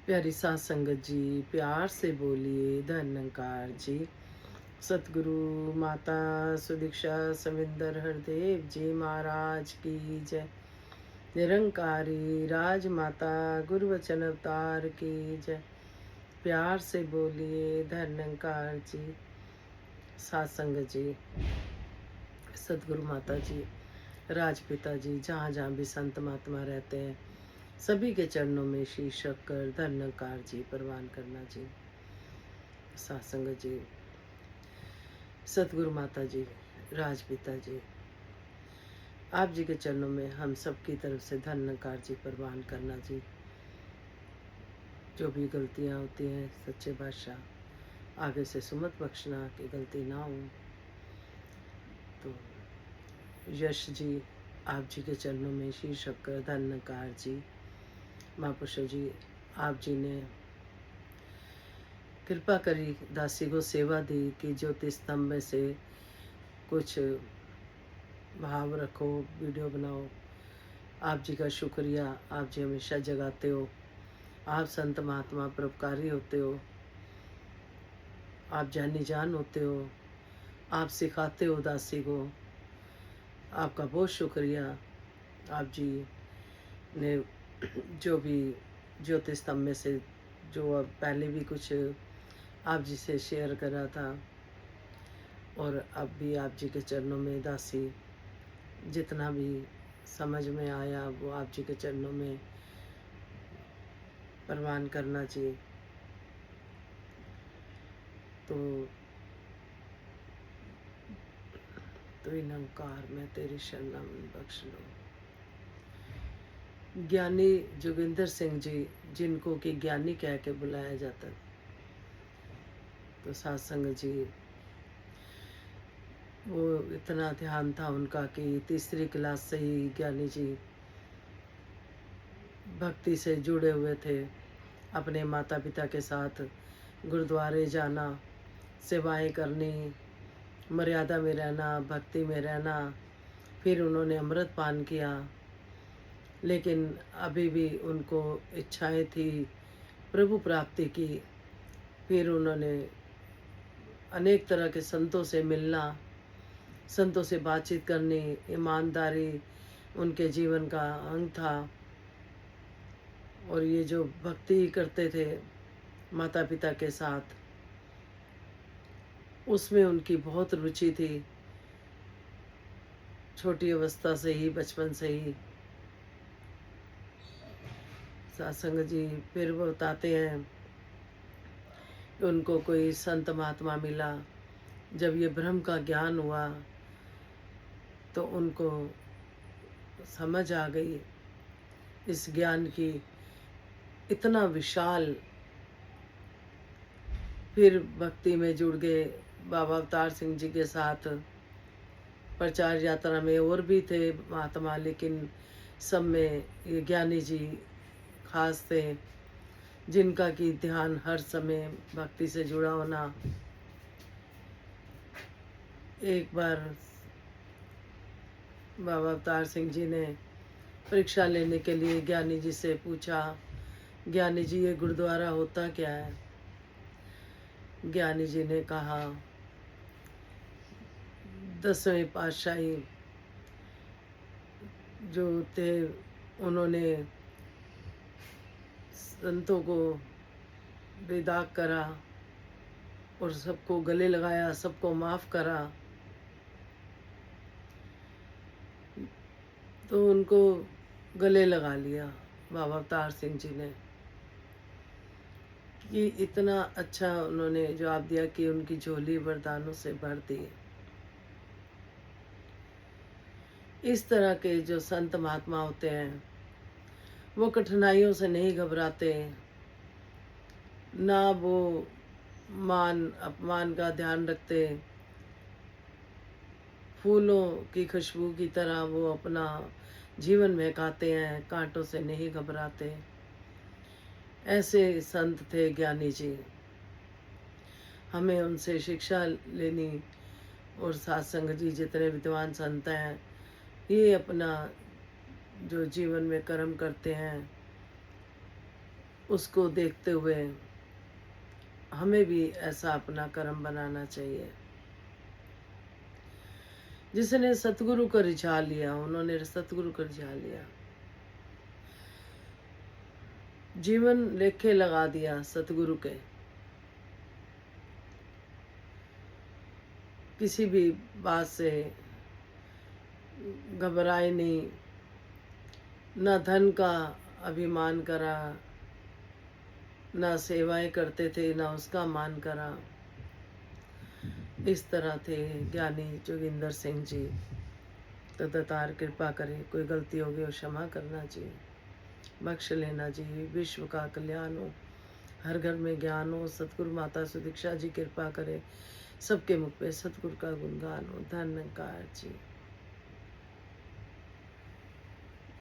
प्यारी साध संगत जी, प्यार से बोलिए धन्यकार जी। सतगुरु माता सुदीक्षा सविंदर हरदेव जी महाराज की जय। निरंकारी राज माता गुरु वचन अवतार की जय। प्यार से बोलिए धन्यकार जी। साध संगत जी, सतगुरु माता जी, राजपिता जी, जहाँ जहाँ भी संत महात्मा रहते हैं, सभी के चरणों में शीश रखकर धन्यकार जी प्रवान करना जी। सत्संग जी, सतगुरु माता जी, राजपिता जी, आप जी के चरणों में हम सब की तरफ से धन्यकार जी प्रवान करना जी। जो भी गलतियां होती हैं सच्चे बादशाह आगे से सुमत बख्शना कि गलती ना हो। तो यश जी, आप जी के चरणों में शीश रखकर धन्यकार जी। महापुरुषों जी, आप जी ने कृपा करी, दासी को सेवा दी कि ज्योति स्तंभ में से कुछ भाव रखो, वीडियो बनाओ। आप जी का शुक्रिया। आप जी हमेशा जगाते हो। आप संत महात्मा परोपकारी होते हो। आप जानी जान होते हो। आप सिखाते हो दासी को। आपका बहुत शुक्रिया। आप जी ने जो भी ज्योति स्तंभ में से जो अब पहले भी कुछ आप जी से शेयर करा था और अब भी आप जी के चरणों में दासी जितना भी समझ में आया वो आप जी के चरणों में प्रवान करना चाहिए। तो निरंकार में तेरी शरणम बख्श लो। ज्ञानी जोगिंदर सिंह जी, जिनको कि ज्ञानी कह के बुलाया जाता, तो सत्संग जी, वो इतना ध्यान था उनका कि तीसरी क्लास से ही ज्ञानी जी भक्ति से जुड़े हुए थे। अपने माता पिता के साथ गुरुद्वारे जाना, सेवाएं करनी, मर्यादा में रहना, भक्ति में रहना। फिर उन्होंने अमृत पान किया, लेकिन अभी भी उनको इच्छाएं थी प्रभु प्राप्ति की। फिर उन्होंने अनेक तरह के संतों से मिलना, संतों से बातचीत करनी, ईमानदारी उनके जीवन का अंग था। और ये जो भक्ति करते थे माता पिता के साथ, उसमें उनकी बहुत रुचि थी छोटी अवस्था से ही, बचपन से ही। सत्संग जी फिर वो बताते हैं कि उनको कोई संत महात्मा मिला। जब ये ब्रह्म का ज्ञान हुआ तो उनको समझ आ गई इस ज्ञान की इतना विशाल। फिर भक्ति में जुड़ गए बाबा अवतार सिंह जी के साथ। प्रचार यात्रा में और भी थे महात्मा, लेकिन सब में ये ज्ञानी जी खास थे, जिनका की ध्यान हर समय भक्ति से जुड़ा होना। एक बार बाबा अवतार सिंह जी ने परीक्षा लेने के लिए ज्ञानी जी से पूछा, ज्ञानी जी ये गुरुद्वारा होता क्या है? ज्ञानी जी ने कहा, 10वें पातशाही जो थे उन्होंने संतों को बेदाग करा और सबको गले लगाया, सबको माफ करा। तो उनको गले लगा लिया बाबा अवतार सिंह जी ने कि इतना अच्छा उन्होंने जवाब दिया कि उनकी झोली वरदानों से भर दी। इस तरह के जो संत महात्मा होते हैं वो कठिनाइयों से नहीं घबराते, ना वो मान अपमान का ध्यान रखते। फूलों की खुशबू की तरह वो अपना जीवन महकाते हैं, कांटों से नहीं घबराते। ऐसे संत थे ज्ञानी जी। हमें उनसे शिक्षा लेनी। और सत्संग जी जितने विद्वान संत हैं, ये अपना जो जीवन में कर्म करते हैं उसको देखते हुए हमें भी ऐसा अपना कर्म बनाना चाहिए। जिसने सतगुरु को रिझा लिया, उन्होंने सतगुरु को रिझा लिया, जीवन लेखे लगा दिया सतगुरु के, किसी भी बात से घबराए नहीं, न धन का अभिमान करा, न सेवाएं करते थे, न उसका मान करा। इस तरह थे ज्ञानी जोगिंदर सिंह जी। तो दातार कृपा करे, कोई गलती होगी और क्षमा करना जी, बख्श लेना जी। विश्व का कल्याण हो, हर घर में ज्ञान हो, सतगुरु माता सुदीक्षा जी कृपा करे, सबके मुख पे सतगुरु का गुणगान हो। धन्यकार जी।